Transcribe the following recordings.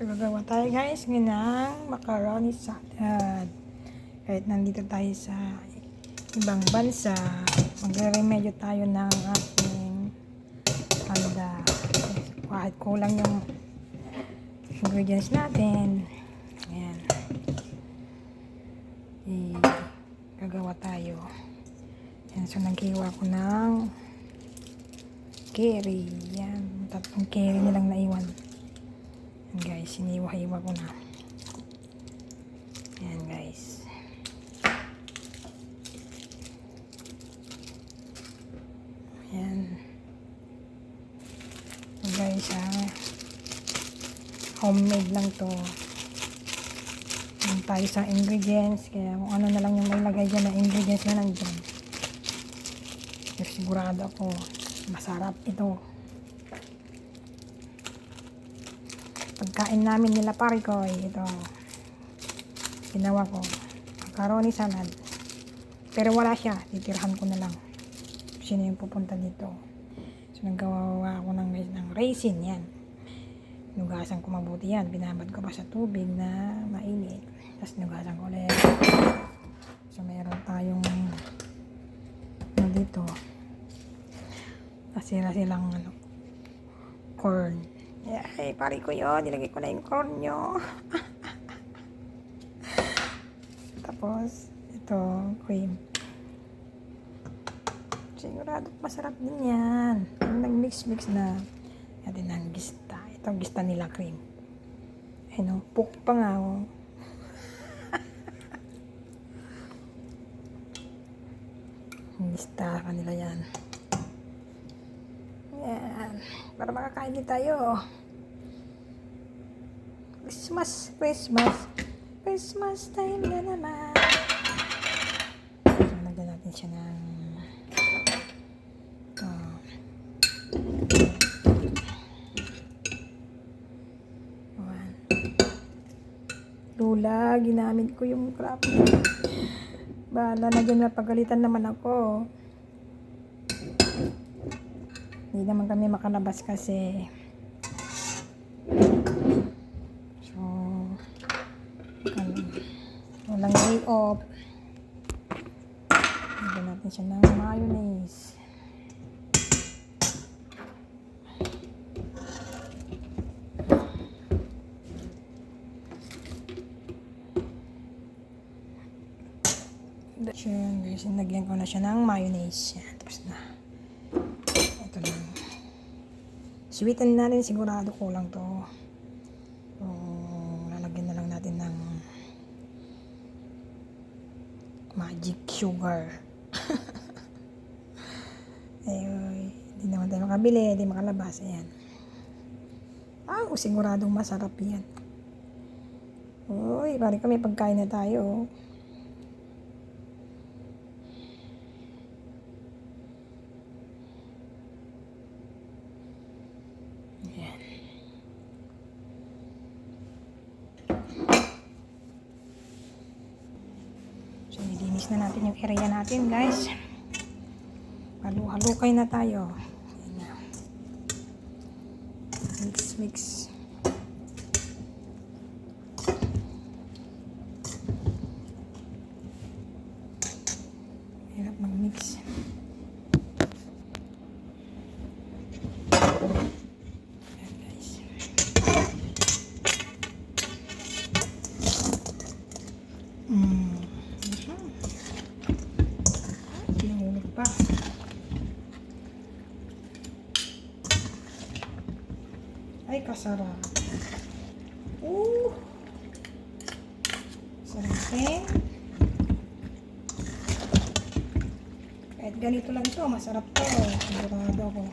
So, gagawa tayo guys ng macaroni salad. Kahit nandito tayo sa ibang bansa, magre-remedyo tayo ng ating handa. Kahit kulang yung ingredients natin. Ayan. Gagawa tayo. Ayan, so naghiwa ko ng curry. Yan. 3 curry na lang naiwan. Ayan guys, siniwa-hiwa ko na. Ayan guys. Ayan. So guys, homemade lang to. Ayan tayo sa ingredients. Kaya kung ano na lang yung mailagay dyan na ingredients na nandyan. Pero sigurado ako, masarap ito. Pagkain namin nila Parikoy, ito ginawa ko macaroni salad, pero wala siya, titirhan ko na lang sino yung pupunta dito. So naggawa ko ng raisin. Yan, nugasan ko mabuti yan, binabad ko pa sa tubig na mainit, tapos nugasan ko ulit. So meron tayong dito, nasira silang corn. Ay, pare ko yun. Nilagay ko na yung corn nyo. Tapos, ito, cream. Sigurado masarap din yan. Nag-mix-mix na natin ng gista. Ito, gista nila cream. Ay, no, puk pa nga. Oh. Gista kanila yan. Yan. Para makakain din tayo. Christmas time na naman. So, nagdan natin siya ng lula. Ginamit ko yung crap. Bahala na dyan, mapagalitan naman ako. Hindi naman kami makalabas kasi. So, walang day off. Lagyan natin siya ng mayonnaise. Yan guys, nagyan ko na siya ng mayonnaise. Yan, tapos na. Ito lang. Sweeten na rin, sigurado kulang to. So, lalagyan na lang natin ng magic sugar. Ay, hindi naman tayo makabili, hindi makalabas. Ayan. Siguradong masarap yan. Uy, pare kami pagkain na tayo. Ayan. So, nilinis na natin yung area natin, guys. Halu-halukay na tayo. Ayan na. Mix. Hirap mag-mix. Nahulog pa. Ay, kasarap. Sarapin. Kahit ganito lang to, masarap to. Sigurado ko.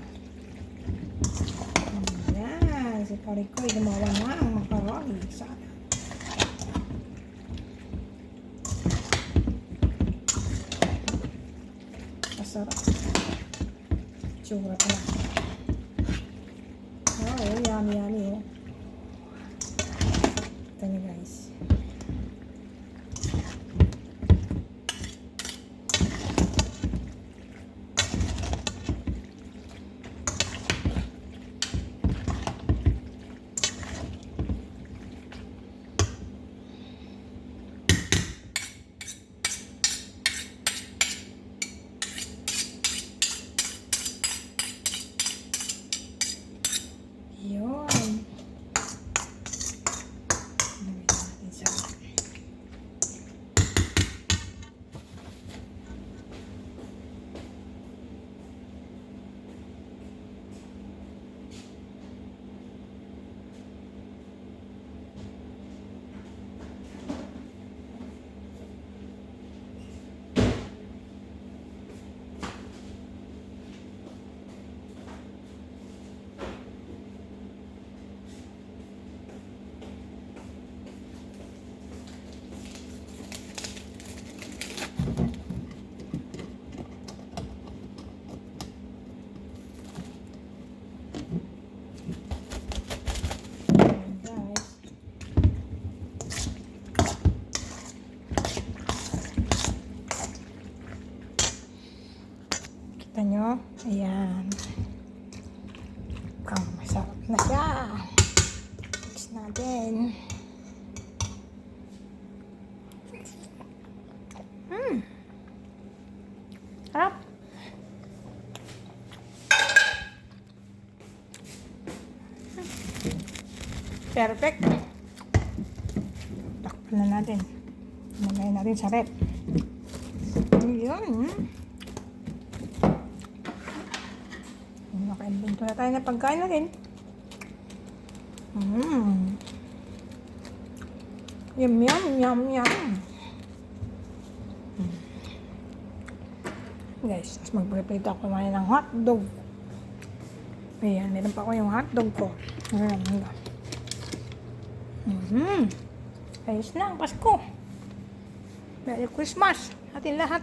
Ayan, si Parikoy gumawa na ang macaroni salad. Masarap. Tsura pala. Yummy. Oh. Ito nyo guys. Ayan. Mukhang masarap na siya. Mix natin. Sarap. Perfect. Takpan na natin. Lagay natin sa rep. Yun. Naka-invento na tayo ng pagkain natin. Yum, yum, yum, yum. Guys, tapos magprepare ako kumain ng hotdog. Ayan, meron pa ako yung hotdog ko. Ayan. Ayos na, Pasko. Merry Christmas atin lahat.